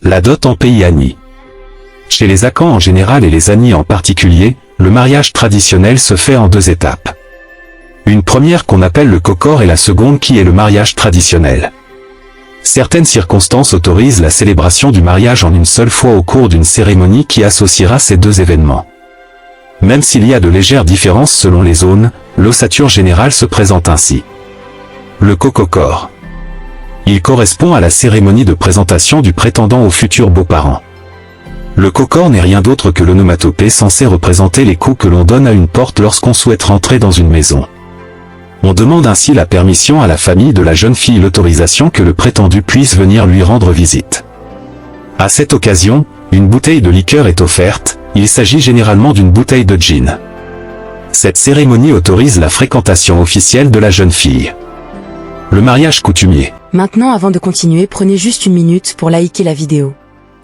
La dot en pays Ani. Chez les Akans en général et les Ani en particulier, le mariage traditionnel se fait en 2 étapes. Une première qu'on appelle le kokor et la seconde qui est le mariage traditionnel. Certaines circonstances autorisent la célébration du mariage en une seule fois au cours d'une cérémonie qui associera ces 2 événements. Même s'il y a de légères différences selon les zones, l'ossature générale se présente ainsi. Le kokokor. Il correspond à la cérémonie de présentation du prétendant aux futurs beaux-parents. Le kokor n'est rien d'autre que l'onomatopée censée représenter les coups que l'on donne à une porte lorsqu'on souhaite rentrer dans une maison. On demande ainsi la permission à la famille de la jeune fille, l'autorisation que le prétendu puisse venir lui rendre visite. À cette occasion, une bouteille de liqueur est offerte, il s'agit généralement d'une bouteille de gin. Cette cérémonie autorise la fréquentation officielle de la jeune fille. Le mariage coutumier. Maintenant, avant de continuer, prenez juste une minute pour liker la vidéo.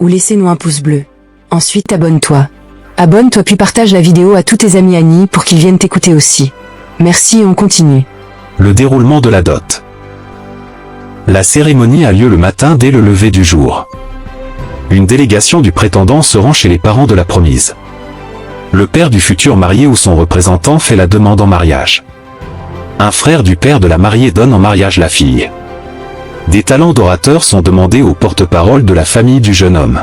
Ou laissez-nous un pouce bleu. Ensuite, abonne-toi. Abonne-toi puis partage la vidéo à tous tes amis Ani pour qu'ils viennent t'écouter aussi. Merci et on continue. Le déroulement de la dot. La cérémonie a lieu le matin dès le lever du jour. Une délégation du prétendant se rend chez les parents de la promise. Le père du futur marié ou son représentant fait la demande en mariage. Un frère du père de la mariée donne en mariage la fille. Des talents d'orateur sont demandés au porte-parole de la famille du jeune homme.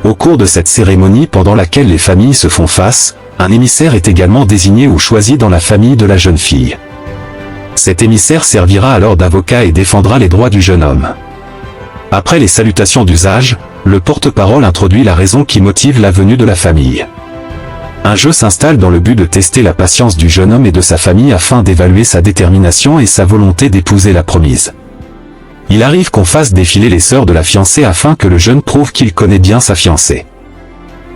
Au cours de cette cérémonie pendant laquelle les familles se font face, un émissaire est également désigné ou choisi dans la famille de la jeune fille. Cet émissaire servira alors d'avocat et défendra les droits du jeune homme. Après les salutations d'usage, le porte-parole introduit la raison qui motive la venue de la famille. Un jeu s'installe dans le but de tester la patience du jeune homme et de sa famille afin d'évaluer sa détermination et sa volonté d'épouser la promise. Il arrive qu'on fasse défiler les sœurs de la fiancée afin que le jeune prouve qu'il connaît bien sa fiancée.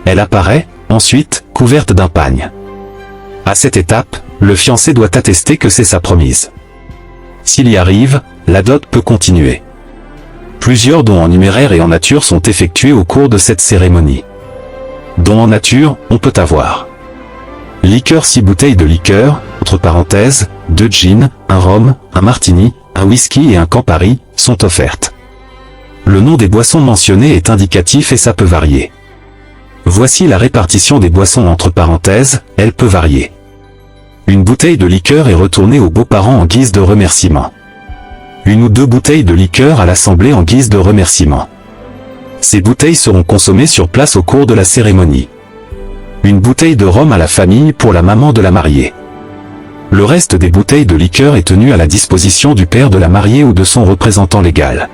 Elle apparaît, ensuite, couverte d'un pagne. À cette étape, le fiancé doit attester que c'est sa promise. S'il y arrive, la dot peut continuer. Plusieurs dons en numéraire et en nature sont effectués au cours de cette cérémonie. Dons en nature, on peut avoir liqueur 6 bouteilles de liqueur, entre parenthèses, 2 gin, un rhum, un martini, un whisky et un Campari, sont offertes. Le nom des boissons mentionnées est indicatif et ça peut varier. Voici la répartition des boissons entre parenthèses, elle peut varier. Une bouteille de liqueur est retournée aux beaux-parents en guise de remerciement. 1 ou 2 bouteilles de liqueur à l'assemblée en guise de remerciement. Ces bouteilles seront consommées sur place au cours de la cérémonie. 1 bouteille de rhum à la famille pour la maman de la mariée. Le reste des bouteilles de liqueur est tenu à la disposition du père de la mariée ou de son représentant légal.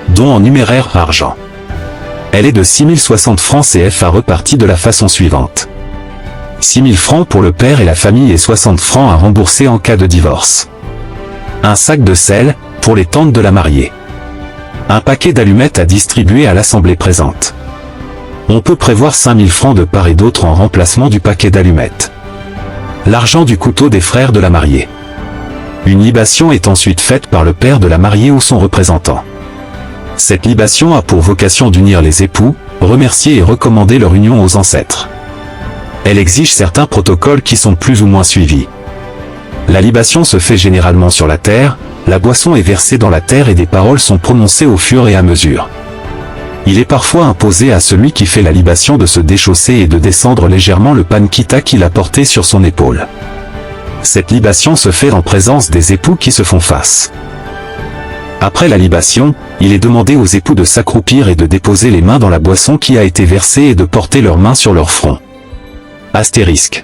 Don en numéraire argent. Elle est de 6060 francs CFA repartie de la façon suivante. 6000 francs pour le père et la famille et 60 francs à rembourser en cas de divorce. Un sac de sel, pour les tantes de la mariée. Un paquet d'allumettes à distribuer à l'assemblée présente. On peut prévoir 5000 francs de part et d'autre en remplacement du paquet d'allumettes. L'argent du couteau des frères de la mariée. Une libation est ensuite faite par le père de la mariée ou son représentant. Cette libation a pour vocation d'unir les époux, remercier et recommander leur union aux ancêtres. Elle exige certains protocoles qui sont plus ou moins suivis. La libation se fait généralement sur la terre, la boisson est versée dans la terre et des paroles sont prononcées au fur et à mesure. Il est parfois imposé à celui qui fait la libation de se déchausser et de descendre légèrement le pankita qu'il a porté sur son épaule. Cette libation se fait en présence des époux qui se font face. Après la libation, il est demandé aux époux de s'accroupir et de déposer les mains dans la boisson qui a été versée et de porter leurs mains sur leur front. Astérisque.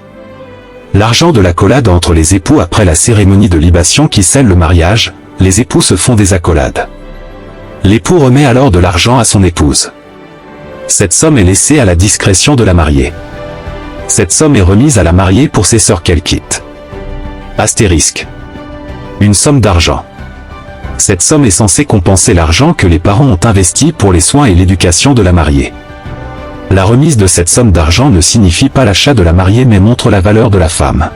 L'argent de l'accolade entre les époux après la cérémonie de libation qui scelle le mariage, les époux se font des accolades. L'époux remet alors de l'argent à son épouse. Cette somme est laissée à la discrétion de la mariée. Cette somme est remise à la mariée pour ses sœurs qu'elle quitte. Astérisque. Une somme d'argent. Cette somme est censée compenser l'argent que les parents ont investi pour les soins et l'éducation de la mariée. La remise de cette somme d'argent ne signifie pas l'achat de la mariée mais montre la valeur de la femme.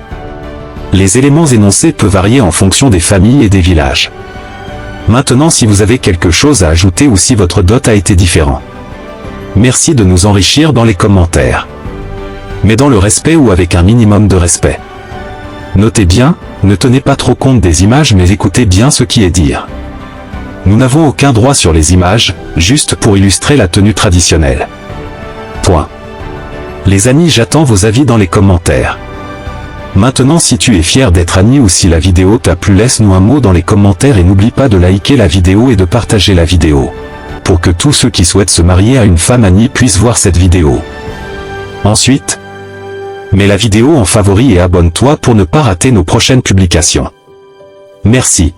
Les éléments énoncés peuvent varier en fonction des familles et des villages. Maintenant, si vous avez quelque chose à ajouter ou si votre dot a été différent, merci de nous enrichir dans les commentaires. Mais dans le respect ou avec un minimum de respect. Notez bien, ne tenez pas trop compte des images mais écoutez bien ce qui est dit. Nous n'avons aucun droit sur les images, juste pour illustrer la tenue traditionnelle. Point. Les Annie, j'attends vos avis dans les commentaires. Maintenant, si tu es fier d'être Annie ou si la vidéo t'a plu, laisse-nous un mot dans les commentaires et n'oublie pas de liker la vidéo et de partager la vidéo. Pour que tous ceux qui souhaitent se marier à une femme Annie puissent voir cette vidéo. Ensuite, mets la vidéo en favori et abonne-toi pour ne pas rater nos prochaines publications. Merci.